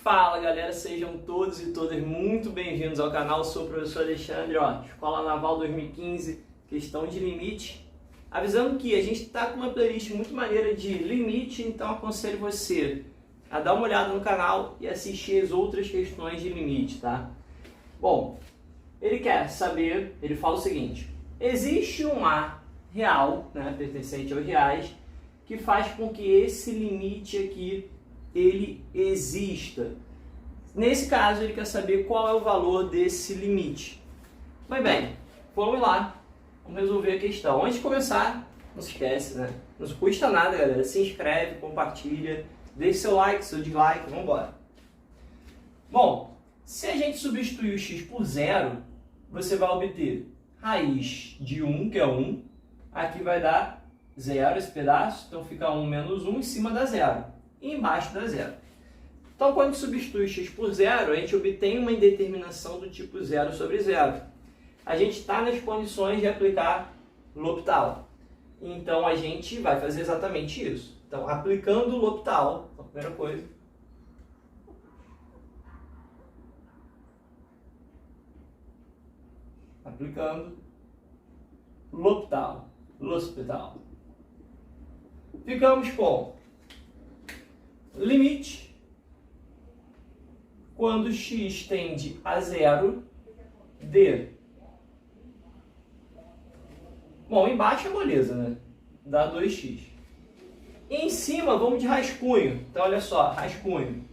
Fala galera, sejam todos e todas muito bem-vindos ao canal. Sou o professor Alexandre, Escola Naval 2015, questão de limite. Avisando que a gente está com uma playlist muito maneira de limite, então aconselho você a dar uma olhada no canal e assistir as outras questões de limite, tá? Bom, ele quer saber, ele fala o seguinte: existe um A real, né, pertencente aos reais, que faz com que esse limite aqui ele exista. Nesse caso, ele quer saber qual é o valor desse limite. Mas bem, vamos lá, vamos resolver a questão. Antes de começar, não se esquece, né? Não custa nada, galera. Se inscreve, compartilha, deixe seu like, seu dislike, vamos embora. Bom, se a gente substituir o x por zero, você vai obter raiz de 1, que é 1. Aqui vai dar zero esse pedaço, então fica 1 menos 1 em cima da zero. E embaixo da zero. Então, quando substitui x por zero, a gente obtém uma indeterminação do tipo zero sobre zero. A gente está nas condições de aplicar L'Hopital. Então, a gente vai fazer exatamente isso. Então, aplicando o L'Hopital, a primeira coisa, aplicando L'Hopital, ficamos com limite quando x tende a zero de... Bom, embaixo é moleza, né? Dá 2x. E em cima, vamos de rascunho. Então, olha só, rascunho.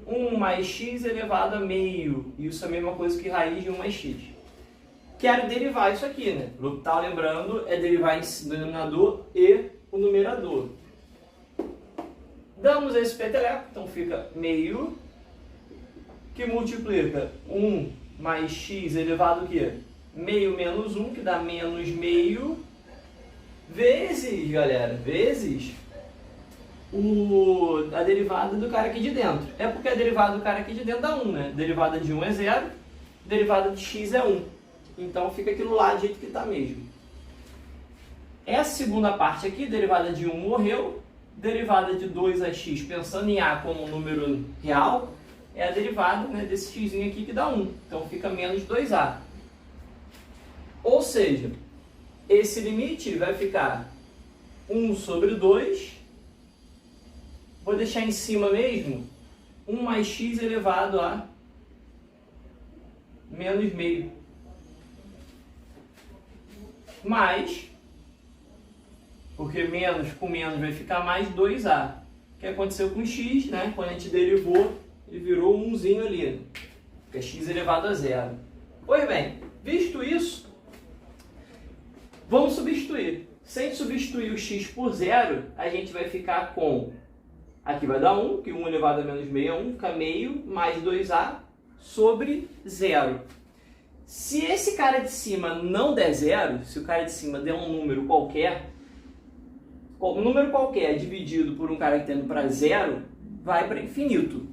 1 mais x elevado a meio. Isso é a mesma coisa que raiz de 1 mais x. Quero derivar isso aqui, né? L'Hopital, lembrando, é derivar o denominador e o numerador. Damos esse peteleco, então fica meio, que multiplica 1 mais x elevado a quê? Meio menos 1, que dá menos meio, vezes, galera, vezes a derivada do cara aqui de dentro. É porque a derivada do cara aqui de dentro dá 1, né? Derivada de 1 é 0, derivada de x é 1. Então fica aquilo lá do jeito que está mesmo. Essa segunda parte aqui, derivada de 1 morreu. Derivada de 2ax, pensando em a como um número real, é a derivada, né, desse x aqui que dá 1. Então fica menos 2a. Ou seja, esse limite vai ficar 1 sobre 2. Vou deixar em cima mesmo 1 mais x elevado a menos meio. Mais... porque menos com menos vai ficar mais 2a. O que aconteceu com x, né? Quando a gente derivou, ele virou um 1zinho ali. Fica x elevado a zero. Pois bem, visto isso, vamos substituir. Se a gente substituir o x por zero, a gente vai ficar com... aqui vai dar 1, que 1 elevado a menos meio é 1, fica meio, mais 2a sobre zero. Se esse cara de cima não der zero, se o cara de cima der um número qualquer, um número qualquer dividido por um cara que tendo para zero, vai para infinito.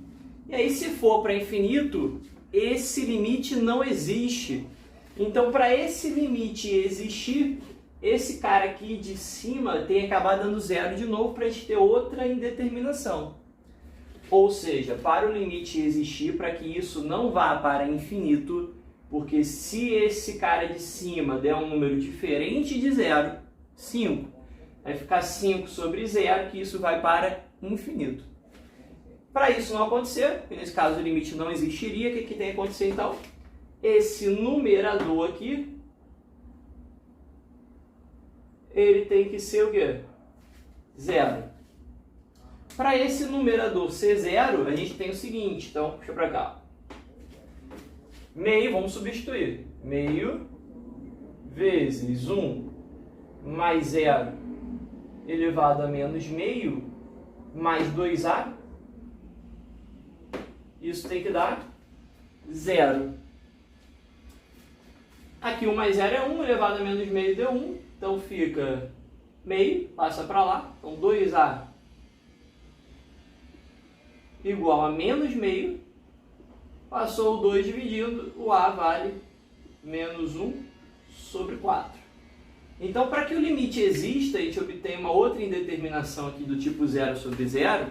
E aí, se for para infinito, esse limite não existe. Então, para esse limite existir, esse cara aqui de cima tem que acabar dando zero de novo para a gente ter outra indeterminação. Ou seja, para o limite existir, para que isso não vá para infinito, porque se esse cara de cima der um número diferente de zero, 5, vai ficar 5 sobre 0, que isso vai para infinito. Para isso não acontecer, porque nesse caso o limite não existiria, o que tem que acontecer então? Esse numerador aqui, ele tem que ser o quê? 0. Para esse numerador ser 0, a gente tem o seguinte, então puxa para cá. Meio, vamos substituir. Meio vezes 1 mais 0 elevado a menos meio, mais 2a, isso tem que dar 0. Aqui 1 mais 0 é 1, elevado a menos meio deu 1, então fica meio, passa para lá, então 2a igual a menos meio, passou o 2 dividindo, o a vale menos 1 sobre 4. Então, para que o limite exista, a gente obtém uma outra indeterminação aqui do tipo 0 sobre 0,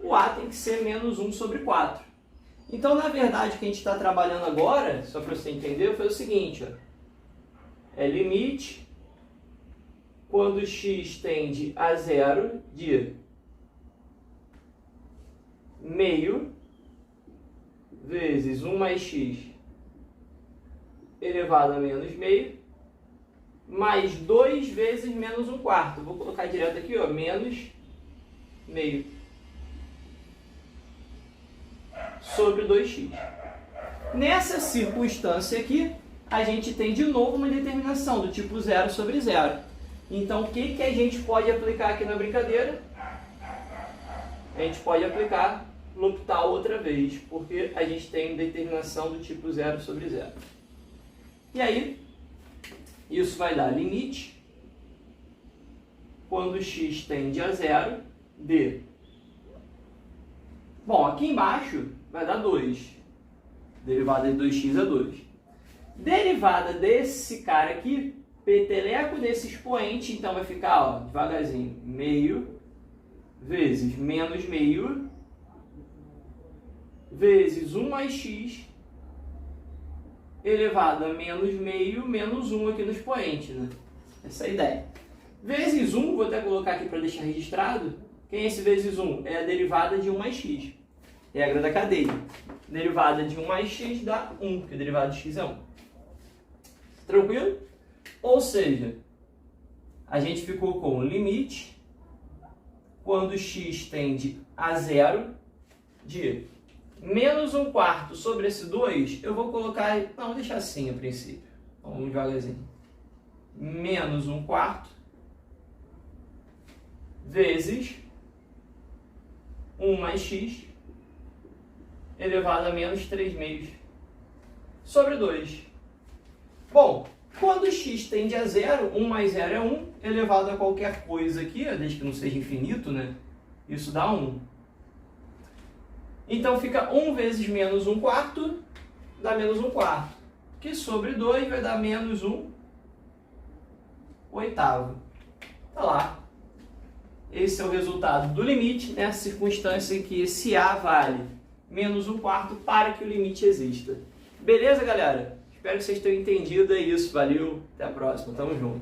o A tem que ser menos 1 sobre 4. Então, na verdade, o que a gente está trabalhando agora, só para você entender, foi o seguinte, ó, é limite quando x tende a 0 de meio vezes 1 mais x elevado a menos meio, mais 2 vezes menos 1 quarto. Vou colocar direto aqui, ó, menos meio sobre 2x. Nessa circunstância aqui, a gente tem de novo uma determinação do tipo 0 sobre 0. Então, o que a gente pode aplicar aqui na brincadeira? A gente pode aplicar L'Hopital outra vez, porque a gente tem determinação do tipo 0 sobre 0. E aí, isso vai dar limite quando x tende a 0 de... Bom, aqui embaixo vai dar 2. Derivada de 2x é 2. Derivada desse cara aqui, peteleco desse expoente, então vai ficar, ó, devagarzinho, meio vezes menos meio vezes 1 mais x elevado a menos meio menos 1 aqui no expoente, né? Essa é a ideia. Vezes 1, vou até colocar aqui para deixar registrado. Quem é esse vezes 1? É a derivada de 1 mais x. Regra da cadeia. Derivada de 1 mais x dá 1, porque a derivada de x é 1. Tranquilo? Ou seja, a gente ficou com limite quando x tende a 0 de menos 1 quarto sobre esse 2, eu vou colocar... Não, vou deixar assim a princípio. Vamos devagarzinho. Menos 1 quarto vezes 1 mais x elevado a menos 3 meios sobre 2. Bom, quando x tende a 0, 1 mais 0 é 1, elevado a qualquer coisa aqui, desde que não seja infinito, né? Isso dá 1. Então fica 1 vezes menos 1 quarto, dá menos 1 quarto, que sobre 2 vai dar menos 1 oitavo. Tá lá. Esse é o resultado do limite nessa circunstância em que esse A vale menos 1 quarto para que o limite exista. Beleza, galera? Espero que vocês tenham entendido. É isso. Valeu. Até a próxima. Tamo junto.